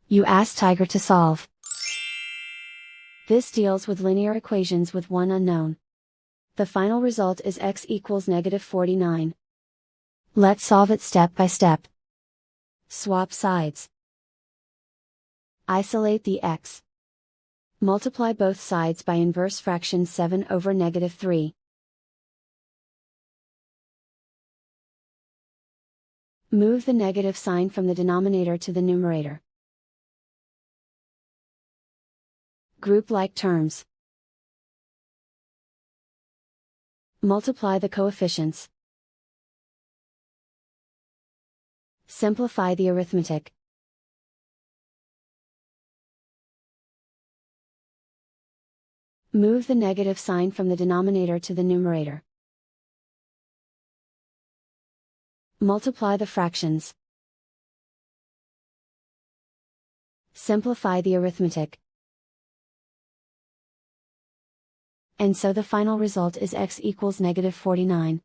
You ask Tiger to solve. This deals with linear equations with one unknown. The final result is x equals -49. Let's solve it step by step. Swap sides. Isolate the x. Multiply both sides by inverse fraction 7 over -3. Move the negative sign from the denominator to the numerator. Group like terms. Multiply the coefficients. Simplify the arithmetic. Move the negative sign from the denominator to the numerator. Multiply the fractions. Simplify the arithmetic. And so the final result is x equals -49.